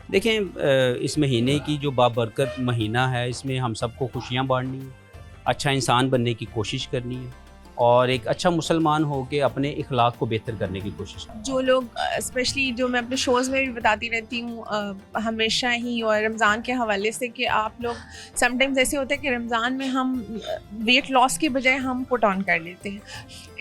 देखें, इस महीने की जो बाबरकत महीना है, इसमें हम सबको खुशियाँ बांटनी है, अच्छा इंसान बनने की कोशिश करनी है और एक अच्छा मुसलमान हो के अपने इखलाक को बेहतर करने की कोशिश करनी है। जो लोग स्पेशली जो मैं अपने शोज़ में भी बताती रहती हूँ हमेशा ही, और रमज़ान के हवाले से, कि आप लोग समटाइम्स ऐसे होता है कि रमज़ान में हम वेट लॉस के बजाय हम पुट ऑन कर लेते हैं।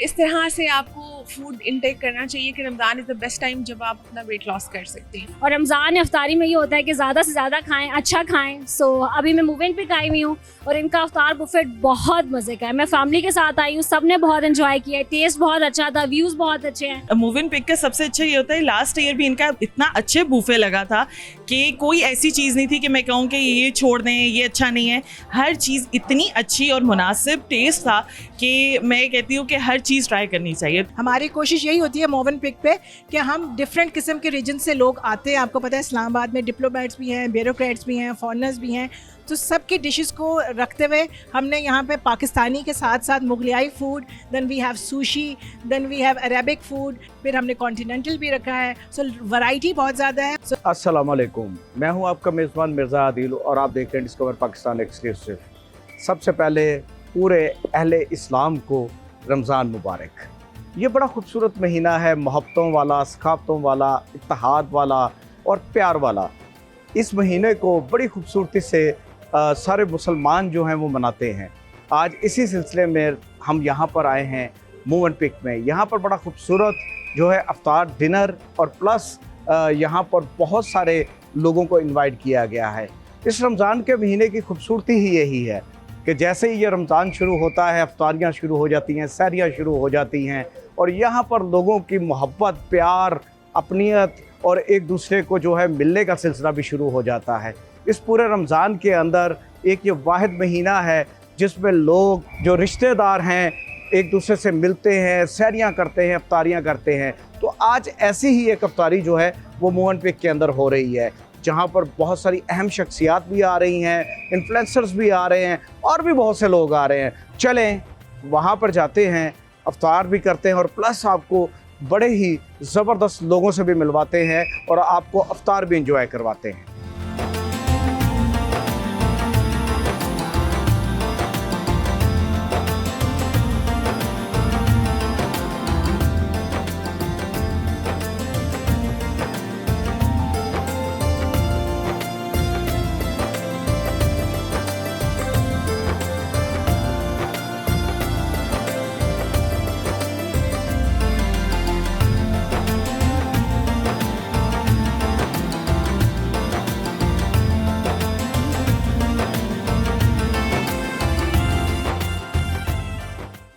इस तरह से आपको फूड इनटेक करना चाहिए कि Ramzan is the best time जब आप अपना वेट लॉस कर सकते हैं। और रमज़ान अफ्तारी में ये होता है कि ज़्यादा से ज़्यादा खाएं, अच्छा खाएं। सो अभी मैं मूव इन पे आई हुई हूँ और इनका अफ्तार बुफेट बहुत मज़े का है। मैं फैमिली के साथ आई हूँ, सबने बहुत एंजॉय किया है, टेस्ट बहुत अच्छा था, व्यूज़ बहुत अच्छे हैं। मूव इन पिक का सबसे अच्छा ये होता है, लास्ट ईयर भी इनका इतना अच्छे बूफे लगा था कि कोई ऐसी चीज़ नहीं थी कि मैं कहूँ कि ये छोड़ दें, ये अच्छा नहीं है। हर चीज़ इतनी अच्छी और मुनासिब टेस्ट था कि मैं कहती हूँ कि हर चीज़ ट्राई करनी चाहिए। हमारी कोशिश यही होती है मोवन पिक पे कि हम डिफरेंट किस्म के रीजन से लोग आते हैं। आपको पता है इस्लामाबाद में डिप्लोमेट्स भी हैं, ब्यूरोक्रेट्स भी हैं, फॉरेनर्स भी हैं, तो सबकी डिशेस को रखते हुए हमने यहाँ पे पाकिस्तानी के साथ साथ Mughlai food, then we have sushi, then we have Arabic food, फिर हमने कॉन्टिनेंटल भी रखा है। सो वैरायटी बहुत ज़्यादा है। अस्सलाम वालेकुम, मैं हूं आपका मेज़बान मिर्ज़ा आदिल और आप देख रहे हैं डिस्कवर पाकिस्तान एक्सक्लूसिव। सबसे पहले पूरे अहले इस्लाम को रमज़ान मुबारक। ये बड़ा खूबसूरत महीना है, मोहब्बतों वाला, सखावतों वाला, इत्तेहाद वाला और प्यार वाला। इस महीने को बड़ी खूबसूरती से सारे मुसलमान जो हैं वो मनाते हैं। आज इसी सिलसिले में हम यहाँ पर आए हैं मूव एंड पिक में। यहाँ पर बड़ा खूबसूरत जो है अफ्तार डिनर और प्लस यहाँ पर बहुत सारे लोगों को इनवाइट किया गया है। इस रमज़ान के महीने की खूबसूरती ही यही है कि जैसे ही ये रमज़ान शुरू होता है, अफ्तारियाँ शुरू हो जाती हैं, सहरियाँ शुरू हो जाती हैं और यहाँ पर लोगों की मोहब्बत, प्यार, अपनियत और एक दूसरे को जो है मिलने का सिलसिला भी शुरू हो जाता है। इस पूरे रमज़ान के अंदर एक ये वाहिद महीना है जिसमें लोग जो रिश्तेदार हैं एक दूसरे से मिलते हैं, सहरियाँ करते हैं, अफ्तारियाँ करते हैं। तो आज ऐसी ही एक अफ्तारी जो है वो मूव एंड पिक के अंदर हो रही है, जहाँ पर बहुत सारी अहम शख्सियात भी आ रही हैं, इन्फ्लुएंसर्स भी आ रहे हैं और भी बहुत से लोग आ रहे हैं। चलें वहाँ पर जाते हैं, अफ्तार भी करते हैं और प्लस आपको बड़े ही ज़बरदस्त लोगों से भी मिलवाते हैं और आपको अफ्तार भी इंजॉय करवाते हैं।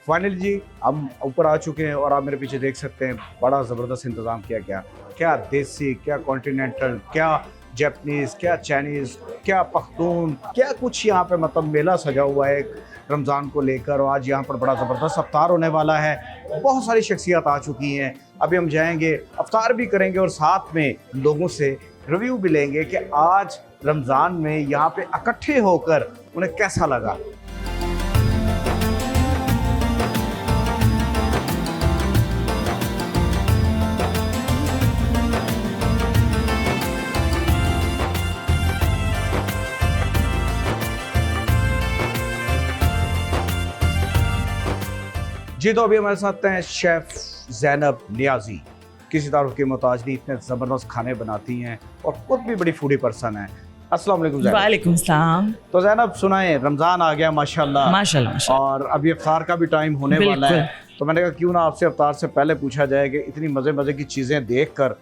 फाइनली जी हम ऊपर आ चुके हैं और आप मेरे पीछे देख सकते हैं बड़ा ज़बरदस्त इंतज़ाम किया गया। क्या देसी, क्या कॉन्टिनेंटल, क्या जैपनीज़, क्या चाइनीज़, क्या पख्तून, क्या कुछ यहाँ पे मतलब मेला सजा हुआ है रमज़ान को लेकर। और आज यहाँ पर बड़ा ज़बरदस्त अफ्तार होने वाला है। बहुत सारी शख्सियत आ चुकी हैं। अभी हम जाएंगे, अफ्तार भी करेंगे और साथ में लोगों से रिव्यू भी लेंगे कि आज रमज़ान में यहाँ पे इकट्ठे होकर उन्हें कैसा लगा। जी तो अभी हमारे साथ हैं शेफ़ ज़ैनब नियाज़ी, किसी तारुफ की मोहताज नहीं, इतने ज़बरदस्त खाने बनाती हैं और खुद भी बड़ी फूडी पर्सन है। अस्सलाम वालेकुम ज़ैनब। वालेकुम सलाम। तो ज़ैनब सुनाएं, रमज़ान आ गया माशाल्लाह माशाल्लाह और अभी इफ्तार का भी टाइम होने वाला है, तो मैंने कहा क्यों ना आपसे इफ्तार से पहले पूछा जाए कि इतनी मज़े मज़े की चीज़ें देख कर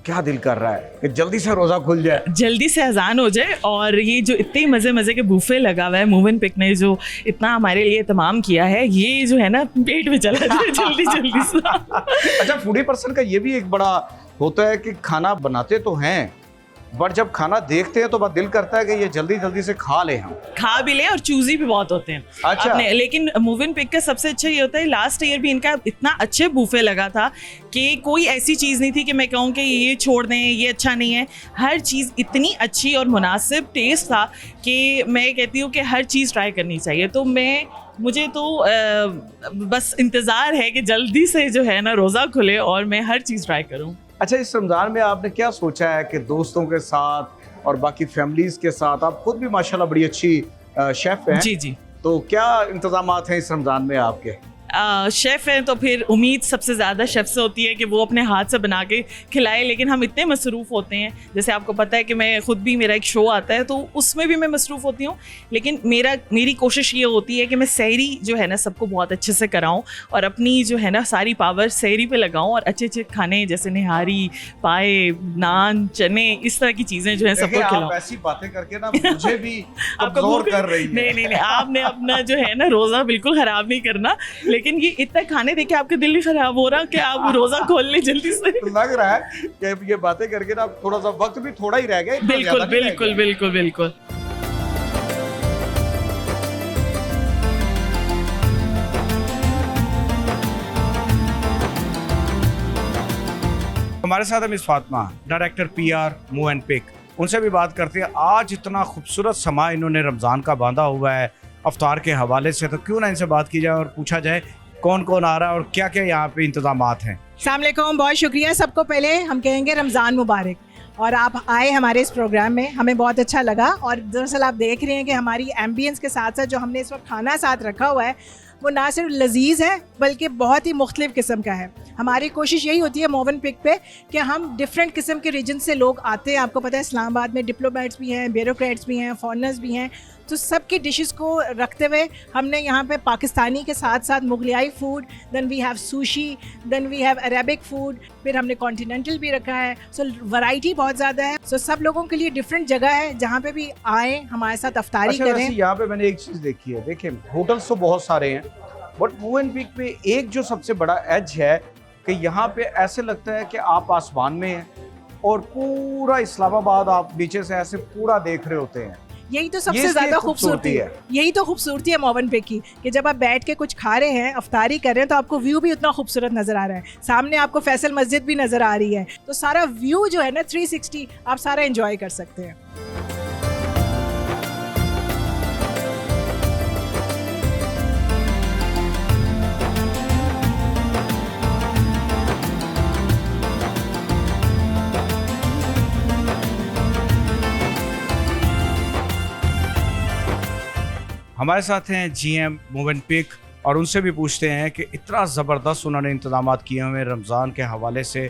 क्या दिल कर रहा है कि जल्दी से रोज़ा खुल जाए, जल्दी से अजान हो जाए। और ये जो इतने मज़े मज़े के बूफे लगा हुआ है, मूव एंड पिक ने जो इतना हमारे लिए तमाम किया है, ये जो है ना पेट में चला जाए जल्दी जल्दी से। अच्छा, फूडी पर्सन का ये भी एक बड़ा होता है कि खाना बनाते तो हैं बट जब खाना देखते हैं तो बस दिल करता है कि ये जल्दी जल्दी से खा लें, हम खा भी लें और चूजी भी बहुत होते हैं। अच्छा। लेकिन मूव इन पिक का सबसे अच्छा ये होता है, लास्ट ईयर भी इनका इतना अच्छे बूफे लगा था कि कोई ऐसी चीज़ नहीं थी कि मैं कहूँ कि ये छोड़ दें, ये अच्छा नहीं है। हर चीज़ इतनी अच्छी और मुनासिब टेस्ट था कि मैं कहती हूँ कि हर चीज़ ट्राई करनी चाहिए। तो मुझे तो बस इंतज़ार है कि जल्दी से जो है ना रोज़ा खुले और मैं हर चीज़ ट्राई करूँ। अच्छा, इस रमज़ान में आपने क्या सोचा है कि दोस्तों के साथ और बाकी फैमिलीज़ के साथ, आप खुद भी माशाल्लाह बड़ी अच्छी शेफ़ हैं, जी जी। तो क्या इंतज़ामात हैं इस रमज़ान में आपके? शेफ़ हैं तो फिर उम्मीद सबसे ज़्यादा शेफ़ से होती है कि वो अपने हाथ से बना के खिलाए, लेकिन हम इतने मसरूफ़ होते हैं, जैसे आपको पता है कि मैं ख़ुद भी, मेरा एक शो आता है तो उसमें भी मैं मसरूफ़ होती हूँ, लेकिन मेरी कोशिश ये होती है कि मैं सहरी जो है ना सबको बहुत अच्छे से कराऊँ और अपनी जो है ना सारी पावर सहरी पे लगाऊँ और अच्छे अच्छे खाने जैसे निहारी, पाए, नान, चने, इस तरह की चीज़ें जो है सबको आप खिलाऊँ। ऐसी बातें करके ना मुझे भी आपका कमज़ोर भूख- कर रही है। नहीं, आपने अपना जो है ना रोज़ा बिल्कुल ख़राब नहीं करना, लेकिन ये इतना खाने देके आपका दिल भी खराब हो रहा कि आप रोजा खोल लें जल्दी से। तो लग रहा है कि ये बातें करके ना थोड़ा सा वक्त भी थोड़ा ही रह गया, इतना बिल्कुल ज़्यादा नहीं रह बिल्कुल गया। बिल्कुल बिल्कुल। हमारे साथ है miss Fatima, director PR Movenpick. उनसे भी बात करते हैं। आज इतना खूबसूरत समा इन्होंने रमज़ान का बांधा हुआ है अफ्तार के हवाले से, तो क्यों ना इनसे बात की जाए और पूछा जाए कौन कौन आ रहा है और क्या क्या यहाँ पे इंतजामात हैं। अस्सलाम वालेकुम, बहुत शुक्रिया। सबको पहले हम कहेंगे रमज़ान मुबारक, और आप आए हमारे इस प्रोग्राम में, हमें बहुत अच्छा लगा। और दरअसल आप देख रहे हैं कि हमारी एम्बियंस के साथ साथ जो हमने इस वक्त खाना साथ रखा हुआ है वो ना सिर्फ लजीज है बल्कि बहुत ही मुख्तलिफ किस्म का है। हमारी कोशिश यही होती है मोवन पिक पे कि हम डिफरेंट किस्म के रीजन से लोग आते हैं। आपको पता है इस्लामाबाद में डिप्लोमेट्स भी हैं, ब्यूरोक्रेट्स भी हैं, फॉरनर्स भी हैं, तो सबकी डिशेस को रखते हुए हमने यहाँ पे पाकिस्तानी के साथ साथ Mughlai food, then we have sushi, then we have Arabic food, फिर हमने कॉन्टिनेंटल भी रखा है। सो वैरायटी बहुत ज़्यादा है। सो सब लोगों के लिए डिफरेंट जगह है जहाँ पे भी आए हमारे साथ अफ्तारी अच्छा, करें। वैसे यहाँ पे मैंने एक चीज़ देखी है, देखिए होटल्स तो बहुत सारे हैं, बट मूव एंड पिक पे एक जो सबसे बड़ा एज है कि यहाँ पे ऐसे लगता है कि आप आसमान में हैं और पूरा इस्लामाबाद आप नीचे से ऐसे पूरा देख रहे होते हैं। यही तो ये सबसे इसकी ज़्यादा खूबसूरती खूबसूरती है, यही तो खूबसूरती है मोवन पे की, कि जब आप बैठ के कुछ खा रहे हैं, अफ्तारी कर रहे हैं, तो आपको व्यू भी उतना खूबसूरत नज़र आ रहा है। सामने आपको फैसल मस्जिद भी नज़र आ रही है, तो सारा व्यू जो है ना 360 आप सारा एंजॉय कर सकते हैं। हमारे साथ हैं GM मूव एंड पिक और उनसे भी पूछते हैं कि इतना ज़बरदस्त उन्होंने इंतजामात किए हुए रमज़ान के हवाले से,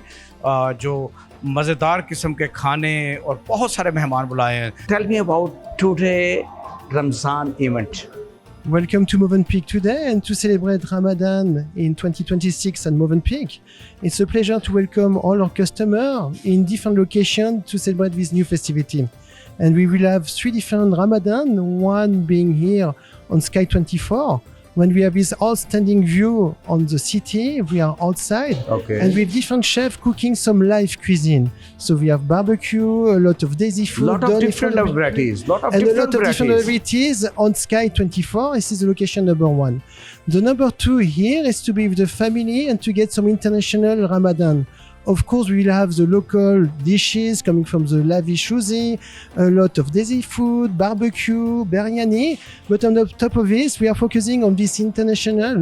जो मज़ेदार किस्म के खाने और बहुत सारे मेहमान बुलाए हैं। Tell me about today Ramzan event. Welcome to Movenpick today and to celebrate Ramadan in 2026 at Movenpick. It's a pleasure to welcome all our customers in different locations to celebrate this new festivity. And we will have 3 different Ramadan, one being here on Sky 24, when we have this outstanding view on the city. We are outside. Okay. And with different chefs cooking some live cuisine. So we have barbecue, a lot of daisy food. lot of done in different front of- varieties. Lot of and a different lot of different varieties. varieties on Sky 24. This is the location number 1. The number 2 here is to be with the family and to get some international Ramadan. Of course, we will have the local dishes coming from the lavish cuisine, a lot of desi food, barbecue, biryani. But on the top of this, we are focusing on this international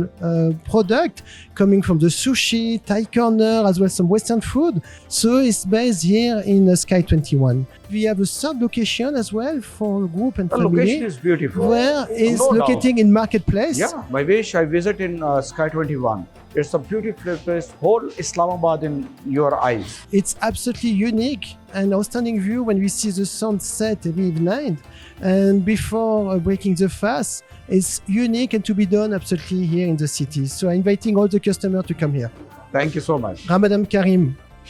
product coming from the sushi, Thai corner, as well as some Western food. So it's based here in Sky 21. We have a third location as well for group and The family. location is beautiful. Where is No doubt. located in Marketplace. Yeah, my wish I visit in Sky 21. It's a beautiful place, whole Islamabad in your eyes. It's absolutely unique and outstanding view when we see the sunset every night. And before breaking the fast, it's unique and to be done absolutely here in the city. So I'm inviting all the customers to come here. Thank you so much. Ramadan Karim.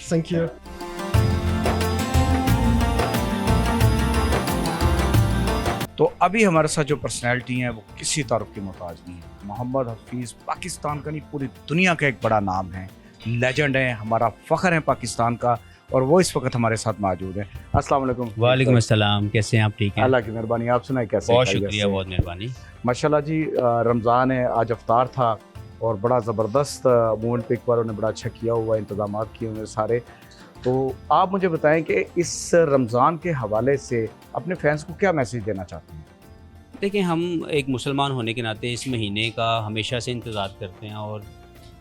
Thank you. तो अभी हमारे साथ जो personality हैं वो किसी तारुफ की मोहताज नहीं है। मोहम्मद हफीज़ पाकिस्तान का नहीं पूरी दुनिया का एक बड़ा नाम है, लेजेंड है, हमारा फ़ख्र है पाकिस्तान का, और वो इस वक्त हमारे साथ मौजूद है। अस्सलाम वालेकुम। वालेकुम अस्सलाम, कैसे हैं आप? ठीक हैं? अल्लाह की मेहरबानी। आप सुनाए कैसे? बहुत खैरियत शुक्रिया, से? बहुत मेहरबानी। माशाल्लाह जी, रमज़ान है, आज अफ्तार था और बड़ा ज़बरदस्त मूव एंड पिक वालों ने बड़ा अच्छा किया हुआ, इंतजामात किए हुए सारे। तो आप मुझे बताएं कि इस रमज़ान के हवाले से अपने फैंस को क्या मैसेज देना चाहते हैं? देखिए, हम एक मुसलमान होने के नाते इस महीने का हमेशा से इंतज़ार करते हैं, और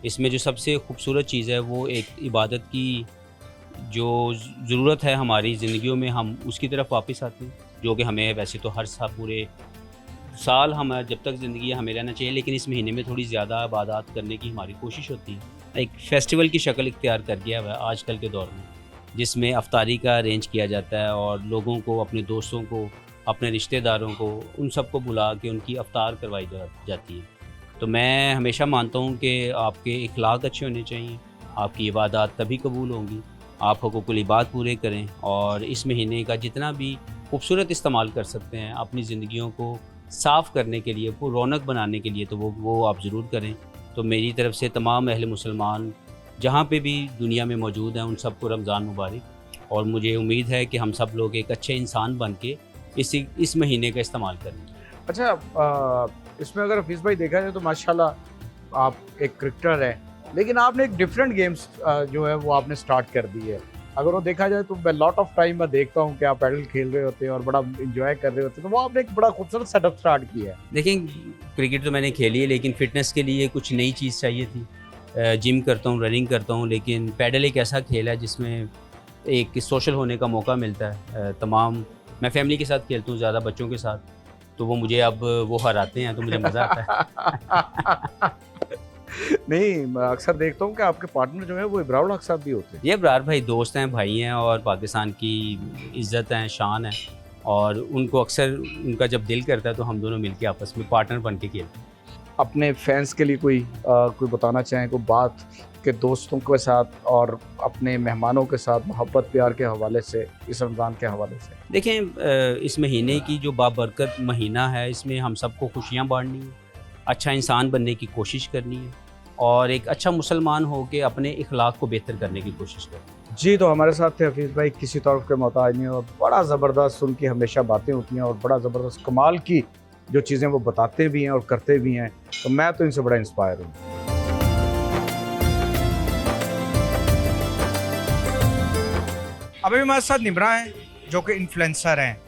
इसमें जो सबसे खूबसूरत चीज़ है वो एक इबादत की जो ज़रूरत है हमारी ज़िंदगियों में, हम उसकी तरफ वापस आते हैं, जो कि हमें वैसे तो हर साल पूरे साल हम जब तक ज़िंदगी है हमें रहना चाहिए, लेकिन इस महीने में थोड़ी ज़्यादा इबादत करने की हमारी कोशिश होती है। एक फ़ेस्टिवल की शक्ल इख्तियार कर गया हुआ है आजकल के दौर में, जिसमें अफ्तारी का अरेंज किया जाता है और लोगों को, अपने दोस्तों को, अपने रिश्तेदारों को, उन सबको बुला के उनकी अफ्तार करवाई जाती है। तो मैं हमेशा मानता हूँ कि आपके इखलाक अच्छे होने चाहिए, आपकी इबादत तभी कबूल होंगी, आप हुकूकुल इबाद पूरे करें और इस महीने का जितना भी खूबसूरत इस्तेमाल कर सकते हैं अपनी ज़िंदगियों को साफ़ करने के लिए, वो रौनक बनाने के लिए, तो वो आप ज़रूर करें। तो मेरी तरफ से तमाम अहले मुसलमान जहाँ पे भी दुनिया में मौजूद हैं उन सबको रमज़ान मुबारक, और मुझे उम्मीद है कि हम सब लोग एक अच्छे इंसान बन के इस महीने का इस्तेमाल करें। अच्छा, इसमें अगर हफीज़ भाई देखा जाए तो माशाल्लाह आप एक क्रिकेटर हैं, लेकिन आपने एक डिफरेंट गेम्स जो है वो आपने स्टार्ट कर दी है। अगर वो देखा जाए तो मैं लॉट ऑफ टाइम मैं देखता हूँ कि आप पैडल खेल रहे होते हैं और बड़ा इंजॉय कर रहे होते हैं, तो वो आपने एक बड़ा खूबसूरत सेटअप स्टार्ट किया है। देखें, क्रिकेट तो मैंने खेली है, लेकिन फ़िटनेस के लिए कुछ नई चीज़ चाहिए थी। जिम करता हूँ, रनिंग करता हूँ, लेकिन पैडल एक ऐसा खेल है जिसमें एक सोशल होने का मौका मिलता है। मैं फैमिली के साथ खेलता हूँ ज़्यादा, बच्चों के साथ, तो वो मुझे अब वो हराते हैं तो मुझे मज़ा आता है। नहीं, मैं अक्सर देखता हूँ कि आपके पार्टनर जो है वो इब्रार हक साहब भी होते हैं। ये इब्रार भाई दोस्त हैं, भाई हैं और पाकिस्तान की इज़्ज़त है, शान है, और उनको अक्सर उनका जब दिल करता है तो हम दोनों मिलके आपस में पार्टनर बन के खेलते हैं। अपने फैंस के लिए कोई बताना चाहें, कोई बात के दोस्तों के साथ और अपने मेहमानों के साथ मोहब्बत प्यार के हवाले से, इस रमज़ान के हवाले से? देखें, इस महीने की जो बाबरकत महीना है, इसमें हम सबको खुशियाँ बांटनी है, अच्छा इंसान बनने की कोशिश करनी है और एक अच्छा मुसलमान हो के अपने इखलाक को बेहतर करने की कोशिश करनी। जी, तो हमारे साथ थे हफीज़ भाई, किसी तरफ के मोहताज नहीं, और बड़ा ज़बरदस्त उनकी हमेशा बातें होती हैं और बड़ा ज़बरदस्त कमाल की जो चीज़ें वो बताते भी हैं और करते भी हैं, तो मैं तो इनसे बड़ा इंस्पायर हूँ। अभी हमारे साथ निब्रा हैं जो कि इन्फ्लुएंसर हैं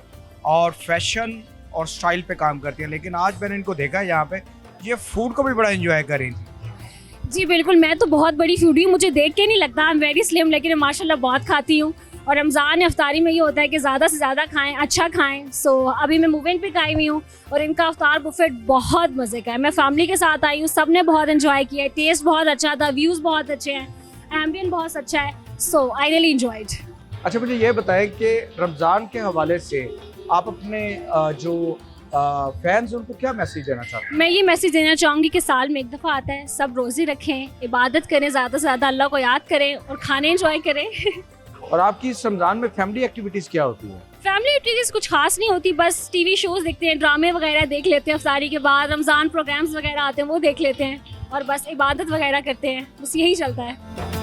और फैशन और स्टाइल पे काम करती हैं, लेकिन आज मैंने इनको देखा है यहाँ पे ये फूड को भी बड़ा एंजॉय कर रही थी। जी बिल्कुल, मैं तो बहुत बड़ी फूडी हूँ, मुझे देख के नहीं लगता आई एम वेरी स्लिम, लेकिन माशाल्लाह बहुत खाती हूँ। और रमज़ान अफ्तारी में ये होता है कि ज़्यादा से ज़्यादा खाएं, अच्छा खाएं। सो अभी मैं मूव इन पे आई हुई हूँ और इनका अफ्तार बुफेट बहुत मज़े का है। मैं फैमिली के साथ आई हूँ, सब ने बहुत एंजॉय किया है, टेस्ट बहुत अच्छा था, व्यूज़ बहुत अच्छे हैं, एम्बियन बहुत अच्छा है, सो आई रियली एंजॉयड। अच्छा, मुझे ये बताएं कि रमज़ान के हवाले से आप अपने जो फैंस उनको क्या मैसेज देना चाहते हैं? मैं ये मैसेज देना चाहूँगी कि साल में एक दफ़ा आता है, सब रोज़े रखें, इबादत करें, ज़्यादा से ज़्यादा अल्लाह को याद करें और खाने एंजॉय करें। और आपकी इस रमज़ान में फैमिली एक्टिविटीज़ क्या होती है? फैमिली एक्टिविटीज़ कुछ खास नहीं होती, बस टीवी शोज़ देखते हैं, ड्रामे वगैरह देख लेते हैं, अफ्तारी के बाद रमज़ान प्रोग्राम्स वगैरह आते हैं वो देख लेते हैं और बस इबादत वगैरह करते हैं, बस यही चलता है।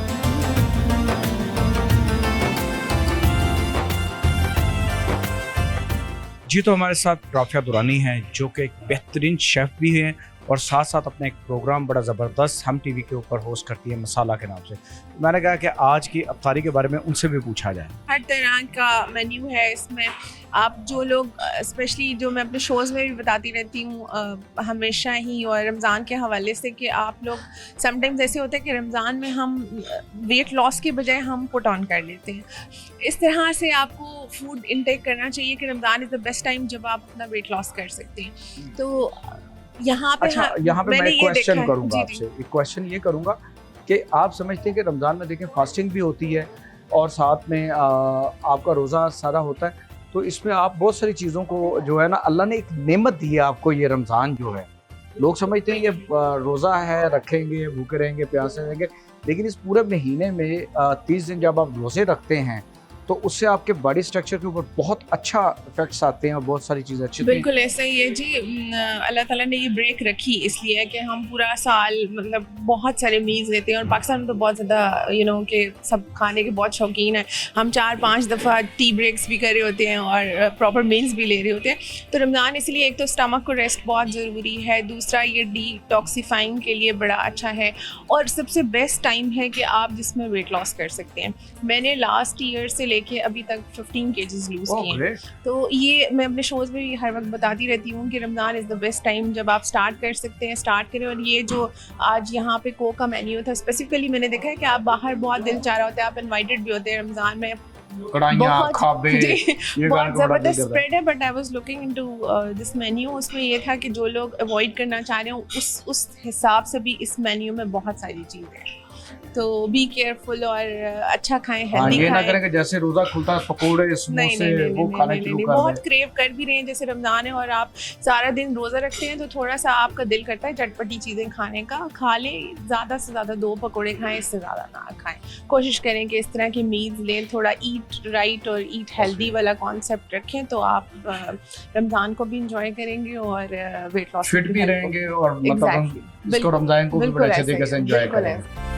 जी, तो हमारे साथ राफिया दुरानी हैं जो कि एक बेहतरीन शेफ़ भी हैं और साथ साथ अपना एक प्रोग्राम बड़ा ज़बरदस्त हम टीवी के ऊपर होस्ट करती है मसाला के नाम से। मैंने कहा कि आज की अफ्तारी के बारे में उनसे भी पूछा जाए। हर तरह का मेन्यू है इसमें। आप जो लोग स्पेशली जो मैं अपने शोज़ में भी बताती रहती हूँ हमेशा ही, और रमज़ान के हवाले से, कि आप लोग समटाइम्स ऐसे होता है कि रमज़ान में हम वेट लॉस के बजाय हम पुट ऑन कर लेते हैं। इस तरह से आपको फूड इनटेक करना चाहिए कि Ramzan is the best time जब आप अपना वेट लॉस कर सकते हैं। तो यहाँ पे मैं एक क्वेश्चन करूँगा आपसे, एक क्वेश्चन ये करूँगा कि आप समझते हैं कि रमज़ान में देखें फास्टिंग भी होती है और साथ में आपका रोज़ा सारा होता है, तो इसमें आप बहुत सारी चीज़ों को जो है ना, अल्लाह ने एक नेमत दी है आपको। ये रमज़ान जो है, लोग समझते हैं ये रोज़ा है, रखेंगे, भूखे रहेंगे, प्यासे रहेंगे, लेकिन इस पूरे महीने में 30 दिन जब आप रोज़े रखते हैं तो उससे आपके बॉडी स्ट्रक्चर के ऊपर बहुत अच्छा इफेक्ट्स आते हैं और बहुत सारी चीज़ें अच्छी। बिल्कुल ऐसा ही है जी। अल्लाह ताला ने ये ब्रेक रखी इसलिए है कि हम पूरा साल मतलब बहुत सारे मील्स लेते हैं, और पाकिस्तान में तो बहुत ज़्यादा कि सब खाने के बहुत शौकीन हैं। हम 4-5 दफ़ा टी ब्रेक्स भी कर रहे होते हैं और प्रॉपर मील्स भी ले रहे होते हैं। तो रमज़ान इसलिए एक तो स्टमक को रेस्ट बहुत ज़रूरी है, दूसरा ये डिटॉक्सीफाइंग के लिए बड़ा अच्छा है, और सबसे बेस्ट टाइम है कि आप जिसमें वेट लॉस कर सकते हैं। मैंने लास्ट ईयर से लेके अभी तक 15 केजीज लूज ओह किए हैं। ग्रेट। तो ये मैं अपने शोज़ में भी हर वक्त बताती रहती हूँ कि Ramzan is the best time जब आप स्टार्ट कर सकते हैं, स्टार्ट करें। और ये जो आज यहाँ पे कोक का मेन्यू था, स्पेसिफिकली मैंने देखा है कि आप बाहर बहुत दिल चाह रहा होता है, आप इनवाइटेड भी होते हैं रमज़ान में, कढ़ाइयाँ, बहुत खाबे, जी, ये बहुत गाने को बड़ा ज़बरदस्त दिल करता है। स्प्रेड है। But I was looking into this menu, उसमें ये था कि जो लोग अवॉइड करना चाह रहे हो उस हिसाब से भी इस मेन्यू में बहुत सारी चीज़ें हैं। तो बी केयरफुल और अच्छा खाएं, हाँ, हेल्दी ये ना खाएं। करें कि जैसे रोजा खुलता है पकोड़े नहीं समोसे नहीं वो खाना शुरू कर बहुत दें। क्रेव कर भी रहे हैं, जैसे रमज़ान है और आप सारा दिन रोज़ा रखते हैं तो थोड़ा सा आपका दिल करता है चटपटी चीज़ें खाने का, खा लें। ज़्यादा से ज़्यादा 2 पकोड़े खाएं, इससे ज़्यादा ना खाएं। कोशिश करें कि इस तरह की मील्स लें, थोड़ा ईट राइट और ईट हेल्दी वाला कॉन्सेप्ट रखें, तो आप रमज़ान को भी इंजॉय करेंगे और वेट लॉस फिट भी रहेंगे और मतलब हम Exactly. इसको रमजान को भी बिल्कुल बड़े अच्छे ऐसा तरीके से ही, एंजॉय बिल्कुल करेंगे।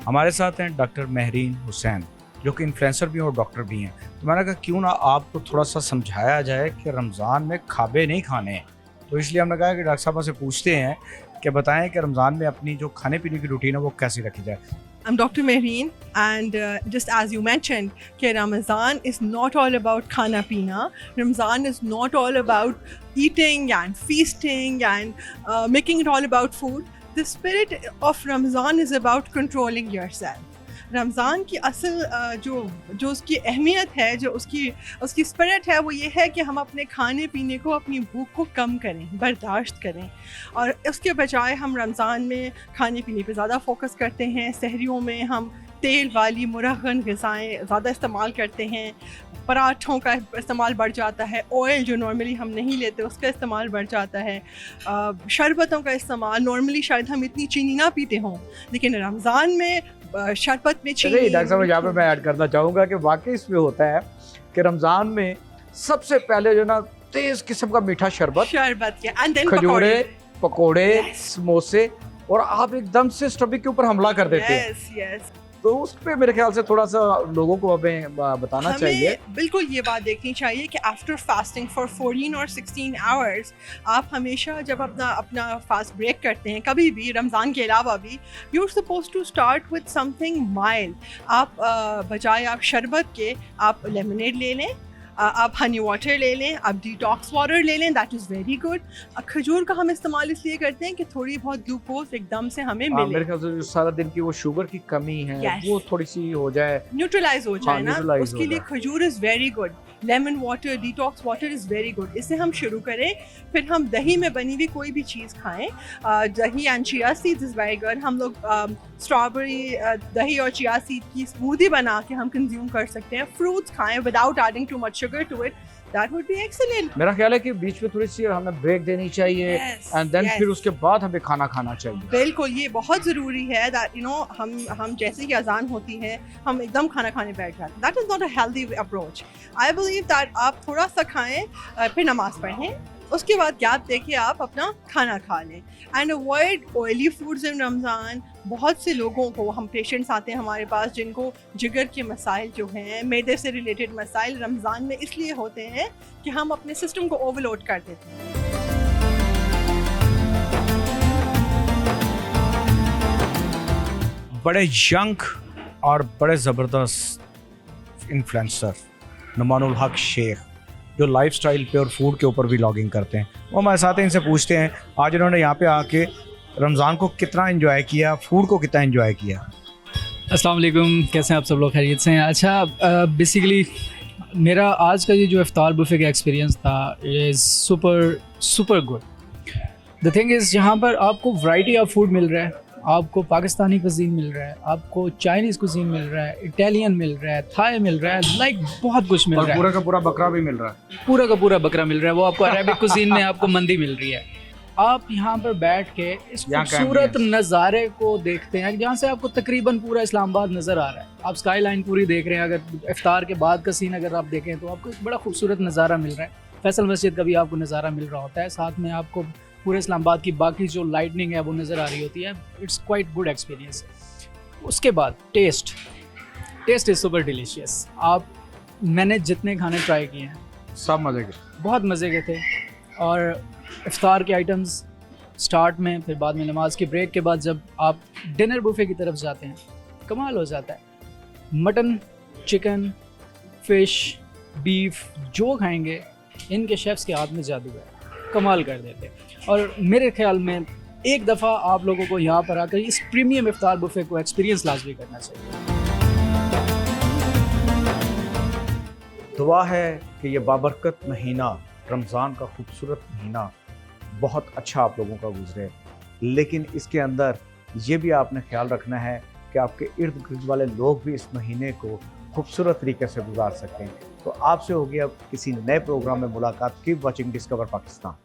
हमारे साथ हैं डॉक्टर महरीन हुसैन जो कि इन्फ्लुएंसर भी हैं और डॉक्टर भी हैं। तो मैंने कहा क्यों ना आपको थोड़ा सा समझाया जाए कि रमज़ान में खाबे नहीं खाने हैं। तो इसलिए हमने कहा कि डॉक्टर साहब से पूछते हैं कि बताएं कि रमज़ान में अपनी जो खाने पीने की रूटीन है वो कैसी रखी जाए। I'm Dr. Mehreen, and just as you mentioned, that Ramadan is not all about khana pina. Ramadan is not all about eating and feasting and making it all about food. The spirit of Ramadan is about controlling yourself. Ramzan की असल जो उसकी अहमियत है, जो उसकी spirit है, वो ये है कि हम अपने खाने पीने को, अपनी भूख को कम करें, बर्दाश्त करें। और उसके बजाय हम रमज़ान में खाने पीने पे ज़्यादा फोकस करते हैं। सहरियों में हम तेल वाली मुरगन ग़िज़ाएँ ज़्यादा इस्तेमाल करते हैं, पराठों का इस्तेमाल बढ़ जाता है, ऑयल जो नॉर्मली हम नहीं लेते उसका इस्तेमाल बढ़ जाता है, शरबतों का इस्तेमाल। नॉर्मली शायद हम इतनी चीनी ना पीते हों, लेकिन रमज़ान में शरबत में चीनी। डॉक्टर साहब यहाँ पे मैं ऐड करना चाहूँगा कि वाकई इसमें होता है कि रमज़ान में सबसे पहले जो ना तेज़ किस्म का मीठा शरबत के एंड देन खजूरे, पकोड़े, Yes. समोसे, और आप एकदम से स्टमक के ऊपर हमला कर देते हैं। Yes yes. तो उस पे मेरे ख्याल से थोड़ा सा लोगों को हमें बताना चाहिए। हमें बिल्कुल ये बात देखनी चाहिए कि आफ्टर फास्टिंग फॉर 14 और 16 आवर्स आप हमेशा जब अपना फास्ट ब्रेक करते हैं, कभी भी रमज़ान के अलावा भी, you are suppose to start with something mild. आप बजाय आप शरबत के आप लेमनेड ले लें, आप हनी वाटर ले लें, आप डिटॉक्स वाटर ले लें, दैट इज़ वेरी गुड। खजूर का हम इस्तेमाल इसलिए करते हैं कि थोड़ी बहुत ग्लूकोज एकदम से हमें मिले, मेरे ख्याल से जो सारा दिन की वो शुगर की कमी है Yes. वो थोड़ी सी हो जाए, न्यूट्रलाइज हो जाए ना, neutralize उसके हो लिए जाए। खजूर is very good. Lemon water, detox water is very good. इससे हम शुरू करें, फिर हम दही में बनी हुई कोई भी चीज़ खाएं। दही and chia seeds is very good. हम लोग स्ट्रॉबेरी, दही और चिया सीड की स्मूदी बना के हम कंज्यूम कर सकते हैं। फ्रूट्स खाएं without adding too much sugar to it, that would be excellent. मेरा ख्याल है कि बीच में थोड़ी सी हमें ब्रेक देनी चाहिए एंड देन फिर उसके बाद हमें खाना खाना चाहिए। बिल्कुल, ये बहुत ज़रूरी है दैट यू नो हम जैसे कि अजान होती है हम एकदम खाना खाने बैठ जाते हैं। That is not a healthy approach. I believe that आप थोड़ा सा खाएं, फिर नमाज पढ़ें, उसके बाद गैप देके आप अपना खाना खा लें एंड अवॉइड ऑयली फूड्स इन रमज़ान। बहुत से लोगों को, हम पेशेंट्स आते हैं हमारे पास जिनको जिगर के मसाइल जो हैं, मैदे से रिलेटेड मसाइल रमज़ान में इसलिए होते हैं कि हम अपने सिस्टम को ओवरलोड कर देते हैं। बड़े यंग और बड़े ज़बरदस्त इन्फ्लुएंसर नुमानुल हक शेख जो लाइफस्टाइल पे और फूड के ऊपर भी व्लॉगिंग करते हैं, वो हमारे साथ हैं, इनसे पूछते हैं आज इन्होंने यहाँ पे आके रमज़ान को कितना एंजॉय किया, फूड को कितना एंजॉय किया। अस्सलाम वालेकुम, कैसे हैं आप सब लोग, खैरियत से हैं। अच्छा, बेसिकली मेरा आज का ये जो इफ्तार बुफे का एक्सपीरियंस था is super good. The thing is यहाँ पर आपको वैरायटी ऑफ फूड मिल रहा है, आपको पाकिस्तानी कुजीन मिल रहा है, आपको चाइनीज़ कुजीन मिल रहा है, इटालियन मिल रहा है, थाई मिल रहा है, लाइक बहुत कुछ मिल रहा है। पूरा का पूरा बकरा भी मिल रहा है, पूरा का पूरा बकरा मिल रहा है। वो आपको अरेबिक कुजीन में आपको मंदी मिल रही है। आप यहाँ पर बैठ के इस खूबसूरत नज़ारे को देखते हैं जहाँ से आपको तकरीबन पूरा इस्लामाबाद नज़र आ रहा है। आप स्काई लाइन पूरी देख रहे हैं। अगर इफ्तार के बाद का सीन अगर आप देखें तो आपको एक बड़ा खूबसूरत नज़ारा मिल रहा है। फैसल मस्जिद का भी आपको नज़ारा मिल रहा होता है, साथ में आपको पूरे इस्लामाबाद की बाकी जो लाइटनिंग है वो नज़र आ रही होती है। It's quite good experience. उसके बाद टेस्ट इज़ सुपर डिलीशियस। मैंने जितने खाने ट्राई किए हैं सब मज़े के, बहुत मज़े के थे। और इफ्तार के आइटम्स स्टार्ट में, फिर बाद में नमाज के ब्रेक के बाद जब आप डिनर बुफे की तरफ जाते हैं, कमाल हो जाता है। मटन, चिकन, फिश, बीफ जो खाएंगे इनके शेफ्स के हाथ में जादू है, कमाल कर देते हैं। और मेरे ख्याल में एक दफ़ा आप लोगों को यहाँ पर आकर इस प्रीमियम इफ्तार बुफे को एक्सपीरियंस लाजमी करना चाहिए। दुआ है कि ये बाबरकत महीना, रमज़ान का खूबसूरत महीना बहुत अच्छा आप लोगों का गुजरे, लेकिन इसके अंदर ये भी आपने ख्याल रखना है कि आपके इर्द गिर्द वाले लोग भी इस महीने को खूबसूरत तरीके से गुजार सकें। तो आपसे होगी अब किसी नए प्रोग्राम में मुलाकात। Keep watching discover Pakistan.